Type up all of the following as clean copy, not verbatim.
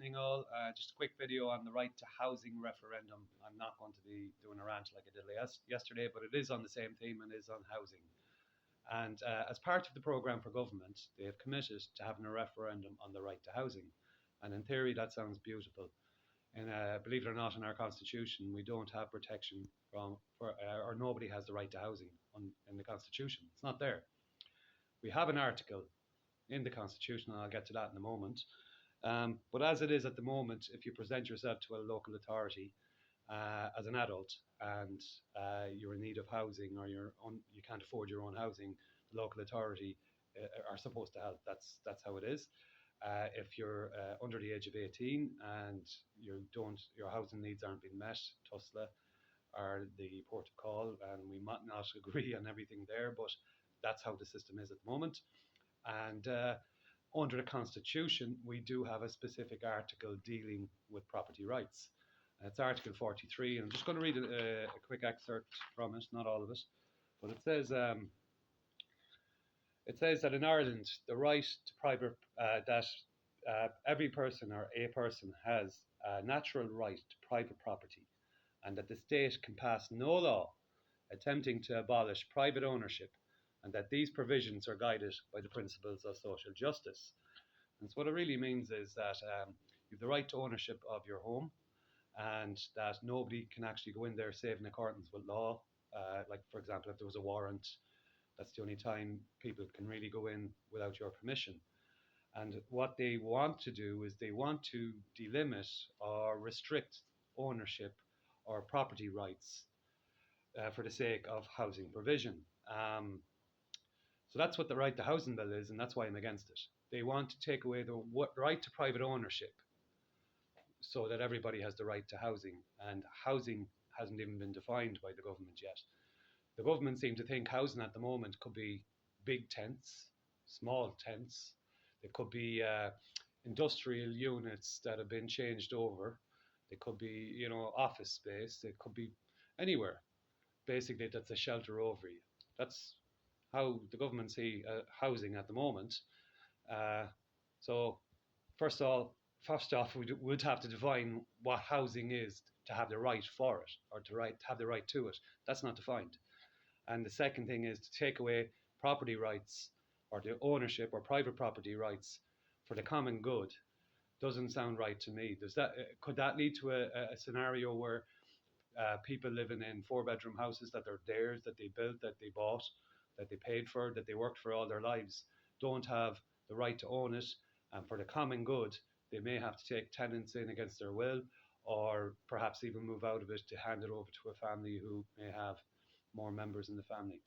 evening all. Just a quick video on the right to housing referendum. I'm not going to be doing a rant like I did yesterday, but it is on the same theme and is on housing. And as part of the programme for government, they have committed to having a referendum on the right to housing. And in theory, that sounds beautiful. And believe it or not, in our constitution, we don't have protection or nobody has the right to housing in the constitution. It's not there. We have an article in the constitution, and I'll get to that in a moment. But as it is at the moment, if you present yourself to a local authority as an adult and you're in need of housing or you can't afford your own housing, the local authority are supposed to help. That's how it is. If you're under the age of 18 and your housing needs aren't being met, TUSLA are the port of call, and we might not agree on everything there, but that's how the system is at the moment. And under the Constitution, we do have a specific article dealing with property rights. It's Article 43, and I'm just going to read a quick excerpt from it, not all of it. But it says that in Ireland, the right to private, that every person or a person has a natural right to private property, and that the state can pass no law attempting to abolish private ownership, and that these provisions are guided by the principles of social justice. And so what it really means is that you have the right to ownership of your home, and that nobody can actually go in there save in accordance with law. Like, for example, if there was a warrant, that's the only time people can really go in without your permission. And what they want to do is they want to delimit or restrict ownership or property rights for the sake of housing provision. So that's what the right to housing bill is, and that's why I'm against it. They want to take away the right to private ownership so that everybody has the right to housing, and housing hasn't even been defined by the government yet. The government seem to think housing at the moment could be big tents, small tents. They could be industrial units that have been changed over. They could be, office space. It could be anywhere. Basically, that's a shelter over you. That's how the government see housing at the moment. So first off, we would have to define what housing is to have the right for it, or to have the right to it. That's not defined. And the second thing is to take away property rights or the ownership or private property rights for the common good. Doesn't sound right to me. Could that lead to a scenario where people living in 4-bedroom houses that are theirs, that they built, that they bought, that they paid for, that they worked for all their lives, don't have the right to own it, and for the common good, they may have to take tenants in against their will, or perhaps even move out of it to hand it over to a family who may have more members in the family.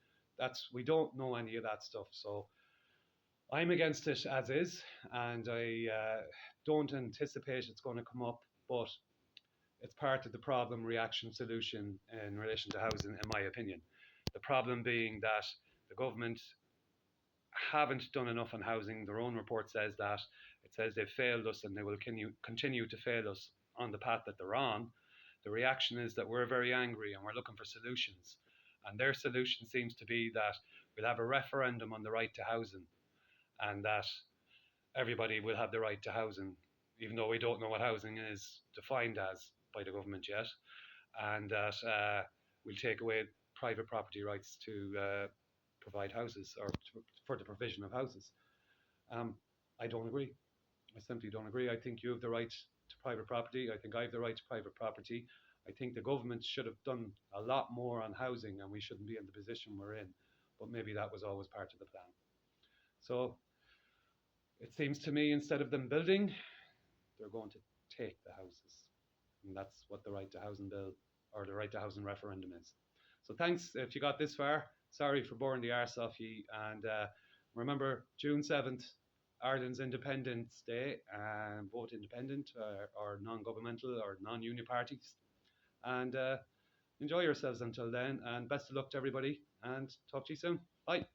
We don't know any of that stuff, so I'm against it as is, and I don't anticipate it's going to come up, but it's part of the problem, reaction, solution in relation to housing, in my opinion. The problem being that the government haven't done enough on housing. Their own report says that. It says they've failed us and they will continue to fail us on the path that they're on. The reaction is that we're very angry and we're looking for solutions. And their solution seems to be that we'll have a referendum on the right to housing, and that everybody will have the right to housing, even though we don't know what housing is defined as by the government yet, and that we'll take away private property rights to provide houses, or for the provision of houses. I don't agree. I simply don't agree. I think you have the right to private property. I think I have the right to private property. I think the government should have done a lot more on housing, and we shouldn't be in the position we're in. But maybe that was always part of the plan. So it seems to me, instead of them building, they're going to take the houses. And that's what the right to housing bill, or the right to housing referendum is. So thanks if you got this far. Sorry for boring the arse off you. And remember, June 7th, Ireland's Independence Day, and vote independent or non-governmental or non-union parties. And enjoy yourselves until then. And best of luck to everybody. And talk to you soon. Bye.